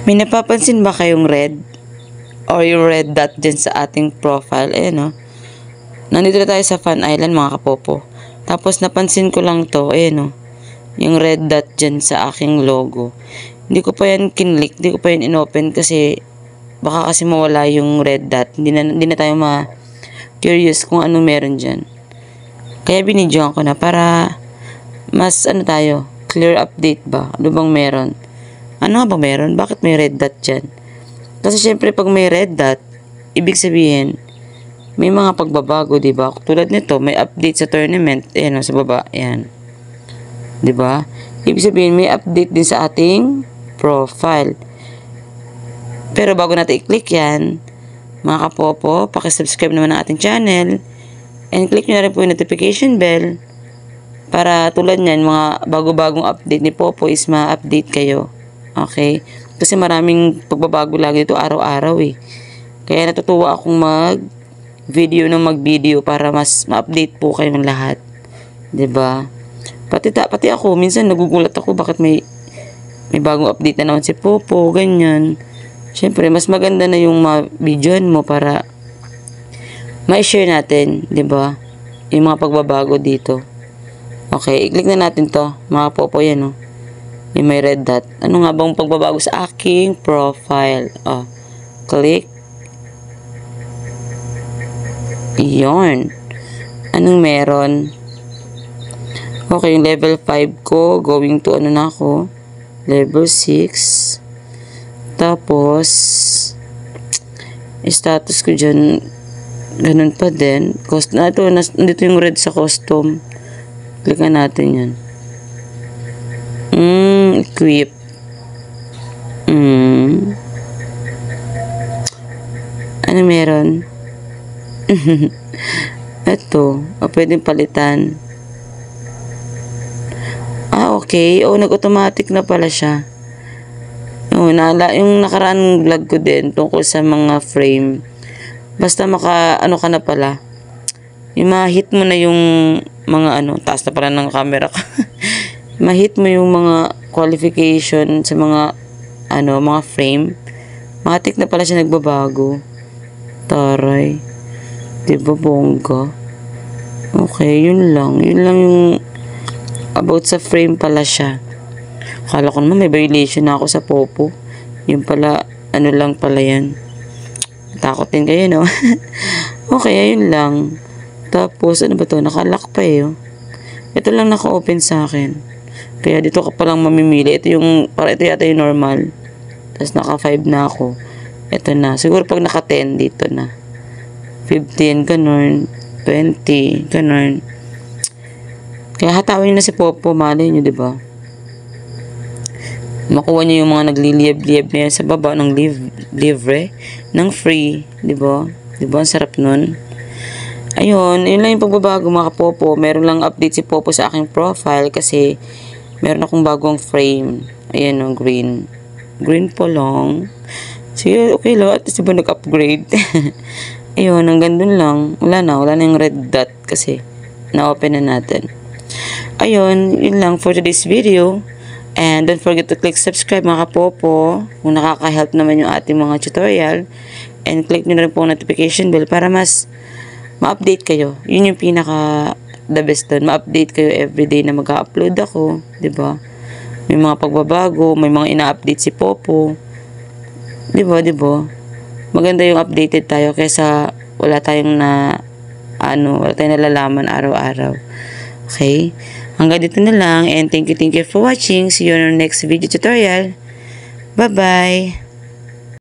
May napapansin ba kayong red? Or yung red dot dyan sa ating profile? Ayan o. Nandito na tayo sa Fun Island mga kapopo. Tapos napansin ko lang to. Ayan o. Yung red dot dyan sa aking logo. Hindi ko pa yan kinlik. Hindi ko pa yan inopen kasi baka kasi mawala yung red dot. Hindi na tayo ma-curious kung anong meron dyan. Kaya binidyoan ko na para mas tayo, clear update ba? Ano bang meron? Ano nga bang meron? Bakit may red dot dyan? Kasi syempre pag may red dot, ibig sabihin, may mga pagbabago, diba? Tulad nito, may update sa tournament. Ayan sa baba. Ayan. Diba? Ibig sabihin, may update din sa ating profile. Pero bago natin i-click yan, mga kapopo, pakisubscribe naman ng ating channel. And click nyo na rin po yung notification bell. Para tulad nyan, mga bago-bagong update ni Popo is ma-update kayo. Okay? Kasi maraming pagbabago lagi ito araw-araw eh. Kaya natutuwa akong mag-video para mas ma-update po kayong lahat. 'Di ba? Pati ako, minsan nagugulat ako bakit may bagong update na naman si Popo, ganyan. Siyempre, mas maganda na yung ma-videoan mo para ma-share natin, 'di ba? Yung mga pagbabago dito. Okay, i-click na natin to, mga Popo, yan o. Yung may red dot. Ano nga bang pagbabago sa aking profile? Click. Iyon. Anong meron? Okay, yung level 5 ko, going to na ako? Level 6. Tapos, status ko dyan, ganun pa din. Nandito yung red sa custom. Click natin yan. Equip. Ano meron? Ito. Pwedeng palitan. Okay. Nag-automatic na pala siya. Yung nakaraan vlog ko din tungkol sa mga frame. Basta ka na pala. Yung ma-hit mo na yung mga taas na pala ng camera ko. Ma-hit mo yung mga qualification sa mga mga frame. Matik na pala siya nagbabago. Taray. Diba bongga? Okay, yun lang. Yun lang yung about sa frame pala siya. Akala ko naman may violation na ako sa Popo. Yung pala, lang pala yan. Takotin kayo, no? Okay, ayun lang. Tapos, ano ba to? Nakalock pa eh. Ito lang naka-open sa akin. Kaya dito ka palang mamimili. Ito yata yung normal. Tapos naka 5 na ako. Ito na. Siguro pag naka 10 dito na. 15, ganun. 20, ganun. Kaya hatawin na si Popo. Malay nyo, diba? Makuha nyo yung mga nagliliyab-liyab na yan sa baba ng libre. Ng free. Diba? Diba? Ang sarap nun. Ayun. Yun lang yung pagbabago mga Popo. Meron lang update si Popo sa aking profile kasi meron akong bagong frame. Ayan o, green. Green pa lang. Sige, okay lang. At least diba nag-upgrade? Ayun, hanggang dun lang. Wala na yung red dot kasi na-open na natin. Ayun, yun lang for today's video. And don't forget to click subscribe mga Popo kung nakaka-help naman yung ating mga tutorial. And click nyo na rin po notification bell para mas ma-update kayo. Yun yung the best doon. Ma-update kayo everyday na mag-upload ako. 'Di ba? May mga pagbabago, may mga ina-update si Popo. 'Di ba? Maganda yung updated tayo kaysa wala tayong nalalaman araw-araw. Okay? Hanggang dito na lang and thank you for watching. See you on our next video tutorial. Bye-bye!